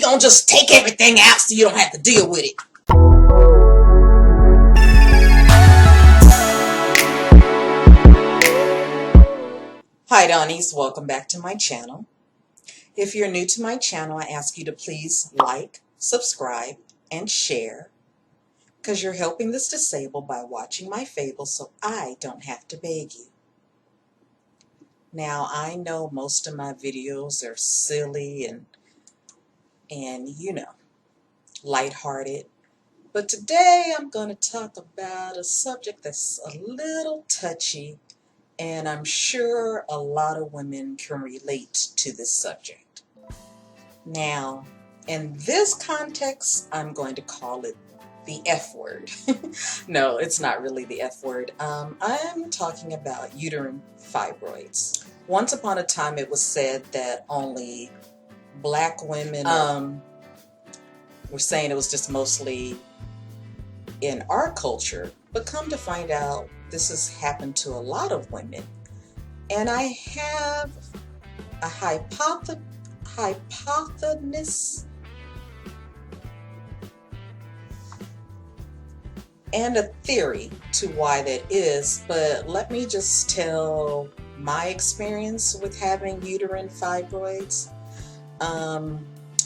gonna just take everything out so you don't have to deal with it. Hi Dawnies, welcome back to my channel. If you're new to my channel, I ask you to please like, subscribe, and share, because you're helping this disabled by watching my fables so I don't have to beg you. Now, I know most of my videos are silly and you know, lighthearted, but today I'm going to talk about a subject that's a little touchy, and I'm sure a lot of women can relate to this subject. Now, in this context, I'm going to call it the F word. No, it's not really the F word. I'm talking about uterine fibroids. Once upon a time, it was said that only black women were saying it was just mostly in our culture, but come to find out, this has happened to a lot of women. And I have a hypothesis and a theory to why that is, but let me just tell my experience with having uterine fibroids.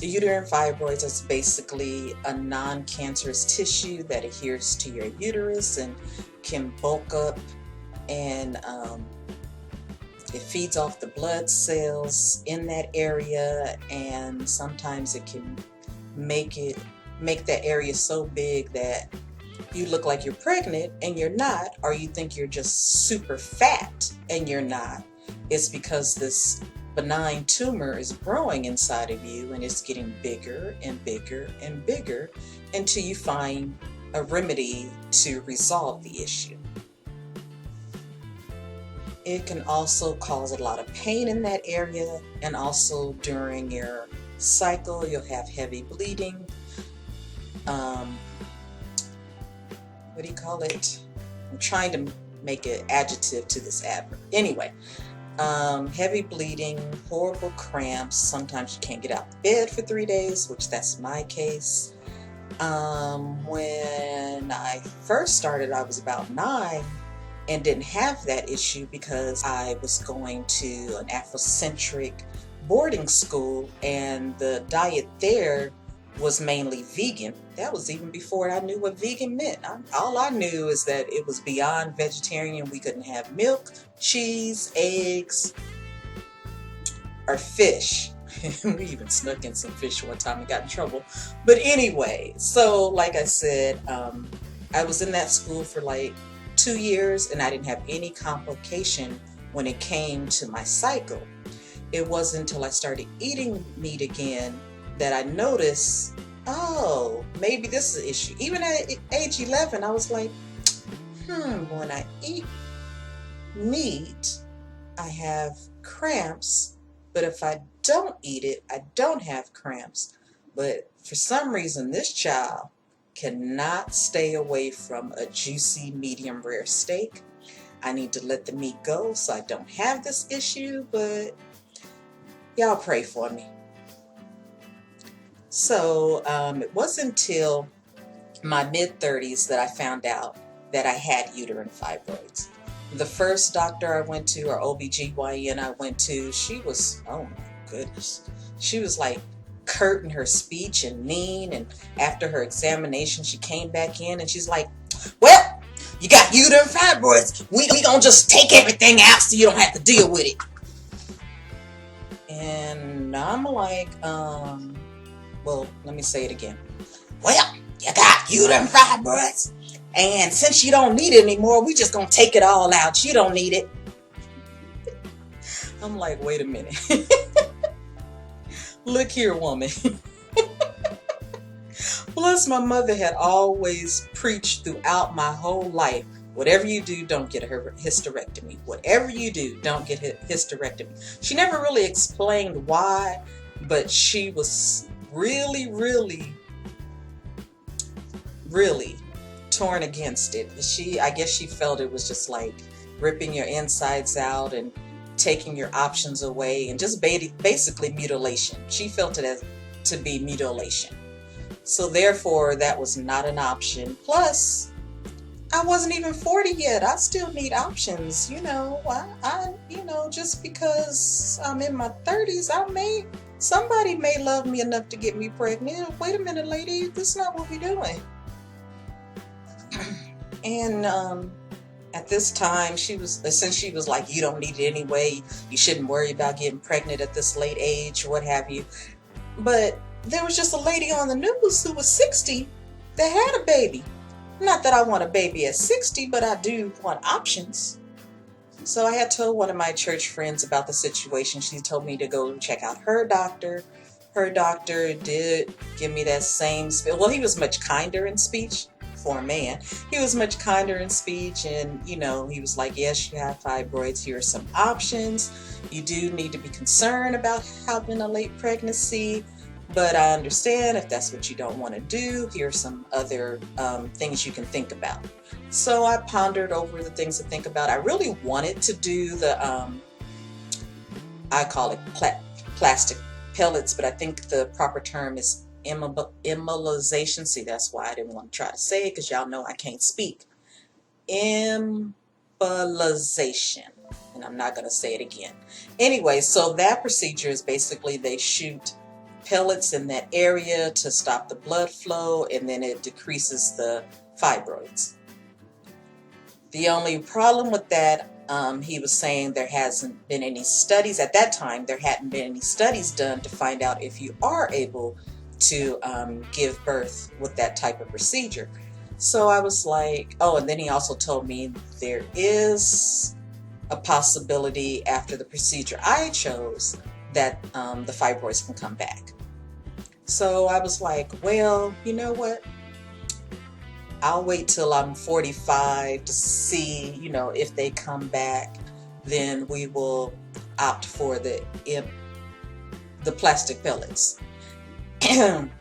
Uterine fibroids is basically a non-cancerous tissue that adheres to your uterus and can bulk up, and it feeds off the blood cells in that area, and sometimes it can make that area so big that you look like you're pregnant and you're not, or you think you're just super fat and you're not. It's because this benign tumor is growing inside of you, and it's getting bigger and bigger and bigger until you find a remedy to resolve the issue. It can also cause a lot of pain in that area, and also during your cycle you'll have heavy bleeding. What do you call it? I'm trying to make an adjective to this adverb. Anyway, heavy bleeding, horrible cramps. Sometimes you can't get out of bed for 3 days, which that's my case. When I first started, I was about 9 and didn't have that issue because I was going to an Afrocentric boarding school, and the diet there was mainly vegan. That was even before I knew what vegan meant. All I knew is that it was beyond vegetarian. We couldn't have milk, cheese, eggs, or fish. We even snuck in some fish one time and got in trouble. But anyway, so like I said, I was in that school for like 2 years, and I didn't have any complication when it came to my cycle. It wasn't until I started eating meat again that I noticed, oh, maybe this is an issue. Even at age 11, I was like, when I eat meat, I have cramps, but if I don't eat it, I don't have cramps. But for some reason, this child cannot stay away from a juicy, medium rare steak. I need to let the meat go so I don't have this issue, but y'all pray for me. So it wasn't until my mid-30s that I found out that I had uterine fibroids. The first doctor I went to, or OBGYN I went to, she was, oh my goodness, she was like curt in her speech and mean, and after her examination she came back in and she's like, well, you got uterine fibroids. We gonna just take everything out so you don't have to deal with it. And I'm like, well, let me say it again. Well, you got uterine fibroids, and since you don't need it anymore, we just gonna take it all out. You don't need it. I'm like, wait a minute. Look here, woman. Plus, my mother had always preached throughout my whole life, whatever you do, don't get a hysterectomy. Whatever you do, don't get a hysterectomy. She never really explained why, but she was really torn against it. I guess she felt it was just like ripping your insides out and taking your options away, and just basically mutilation. She felt it as to be mutilation. So therefore, that was not an option. Plus, I wasn't even 40 yet. I still need options. Just because I'm in my 30s, somebody may love me enough to get me pregnant. Wait a minute, lady, this is not what we're doing. And at this time, since she was like, you don't need it anyway, you shouldn't worry about getting pregnant at this late age, what have you. But there was just a lady on the news who was 60 that had a baby. Not that I want a baby at 60, but I do want options. So I had told one of my church friends about the situation. She told me to go check out her doctor. Her doctor did give me that same well, he was much kinder in speech for a man. He was much kinder in speech, and he was like, yes, you have fibroids. Here are some options. You do need to be concerned about having a late pregnancy, but I understand if that's what you don't want to do. Here are some other things you can think about. So I pondered over the things to think about. I really wanted to do the, I call it plastic pellets, but I think the proper term is embolization. See, that's why I didn't want to try to say it, because y'all know I can't speak. Embolization. And I'm not going to say it again. Anyway, so that procedure is basically they shoot pellets in that area to stop the blood flow, and then it decreases the fibroids. The only problem with that, he was saying there hasn't been any studies. At that time, there hadn't been any studies done to find out if you are able to give birth with that type of procedure. So I was like, oh, and then he also told me there is a possibility after the procedure I chose that the fibroids can come back. So I was like, well, you know what? I'll wait till I'm 45 to see, if they come back. Then we will opt for the plastic pellets. And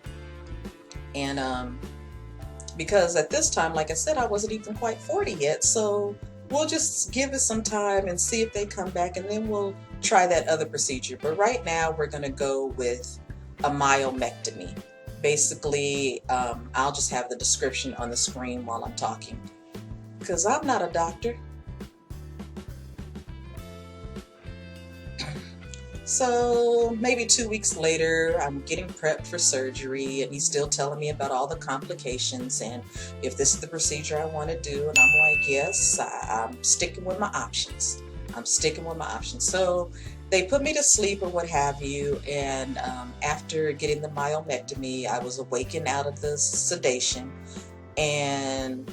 because at this time, like I said, I wasn't even quite 40 yet, so we'll just give it some time and see if they come back, and then we'll try that other procedure. But right now, we're going to go with a myomectomy. Basically, I'll just have the description on the screen while I'm talking, because I'm not a doctor. So maybe 2 weeks later, I'm getting prepped for surgery, and he's still telling me about all the complications and if this is the procedure I want to do. And I'm like, yes, I'm sticking with my options. So they put me to sleep or what have you, and after getting the myomectomy, I was awakened out of the sedation, and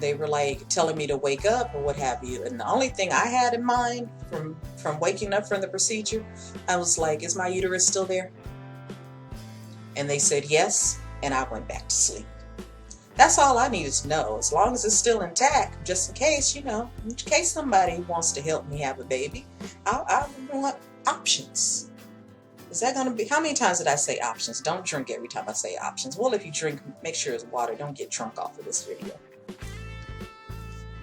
they were like telling me to wake up or what have you. And the only thing I had in mind from waking up from the procedure, I was like, is my uterus still there? And they said yes, and I went back to sleep. That's all I needed to know. As long as it's still intact, just in case, in case somebody wants to help me have a baby, I want options. Is that going to be, how many times did I say options? Don't drink every time I say options. Well, if you drink, make sure it's water. Don't get drunk off of this video.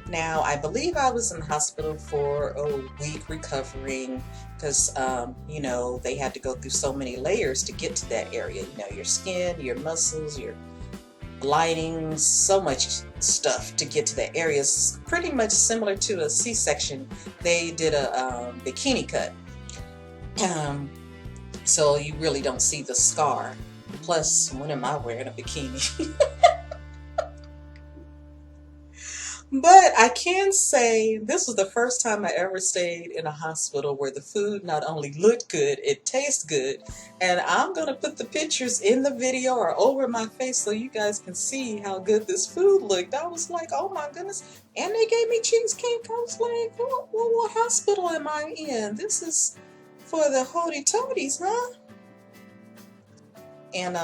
Now, I believe I was in the hospital for a week recovering because, they had to go through so many layers to get to that area. Your skin, your muscles, your linings, so much stuff to get to that area. It's pretty much similar to a C-section. They did a bikini cut. So you really don't see the scar. Plus, when am I wearing a bikini? But I can say this was the first time I ever stayed in a hospital where the food not only looked good, it tastes good. And I'm going to put the pictures in the video or over my face so you guys can see how good this food looked. I was like, oh my goodness. And they gave me cheesecake. I was like, what hospital am I in? This is for the hoity-toties, huh? And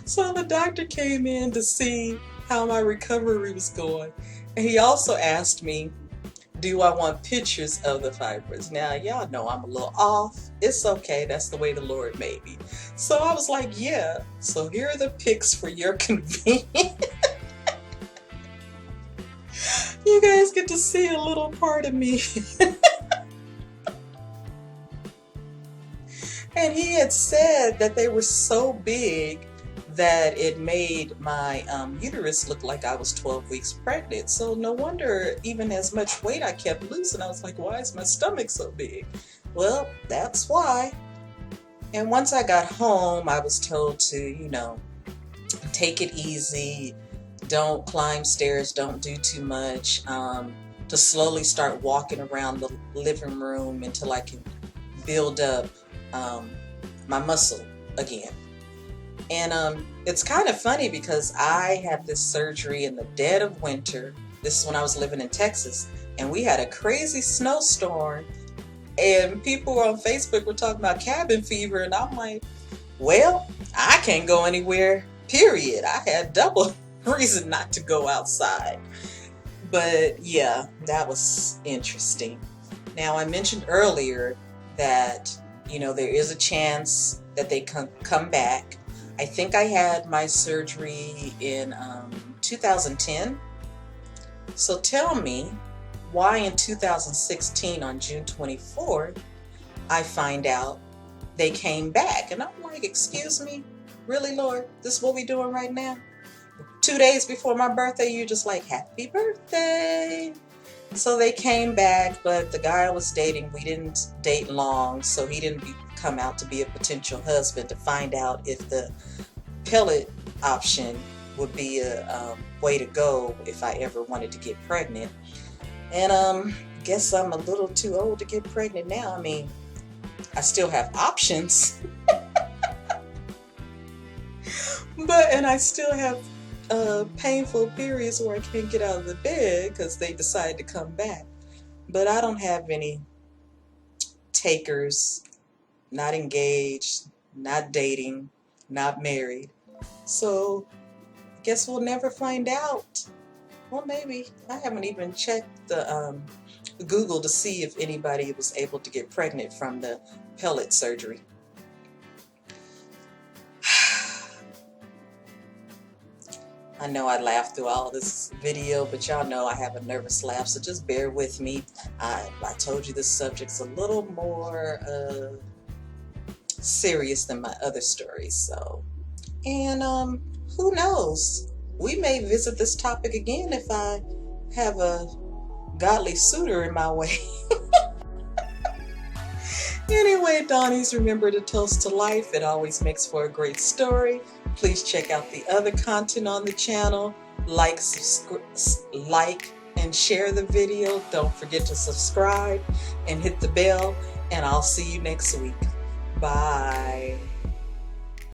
so the doctor came in to see how my recovery was going. And he also asked me, do I want pictures of the fibroids? Now, y'all know I'm a little off. It's okay. That's the way the Lord made me. So I was like, yeah. So here are the pics for your convenience. You guys get to see a little part of me. And he had said that they were so big that it made my uterus look like I was 12 weeks pregnant. So no wonder even as much weight I kept losing. I was like, why is my stomach so big? Well, that's why. And once I got home, I was told to, take it easy, don't climb stairs, don't do too much, to slowly start walking around the living room until I can build up my muscle again. And it's kind of funny because I had this surgery in the dead of winter. This is when I was living in Texas, and we had a crazy snowstorm, and people on Facebook were talking about cabin fever, and I'm like, well, I can't go anywhere, period. I had double reason not to go outside. But yeah, that was interesting. Now, I mentioned earlier that, there is a chance that they come back. I think I had my surgery in 2010. So tell me why in 2016 on June 24th, I find out they came back. And I'm like, excuse me? Really, Lord? This is what we're doing right now? 2 days before my birthday, you're just like, happy birthday. So they came back, but the guy I was dating, we didn't date long, so he didn't come out to be a potential husband to find out if the pellet option would be a way to go if I ever wanted to get pregnant. And guess I'm a little too old to get pregnant now. I mean, I still have options, and I still have painful periods where I can't get out of the bed because they decide to come back. But I don't have any takers, not engaged, not dating, not married. So I guess we'll never find out. Well, maybe. I haven't even checked the Google to see if anybody was able to get pregnant from the pellet surgery. I know I laughed through all this video, but y'all know I have a nervous laugh, so just bear with me. I told you this subject's a little more serious than my other stories, so. And who knows? We may visit this topic again if I have a godly suitor in my way. Anyway, Dawnies, remember to toast to life. It always makes for a great story. Please check out the other content on the channel. Like and share the video. Don't forget to subscribe and hit the bell. And I'll see you next week. Bye.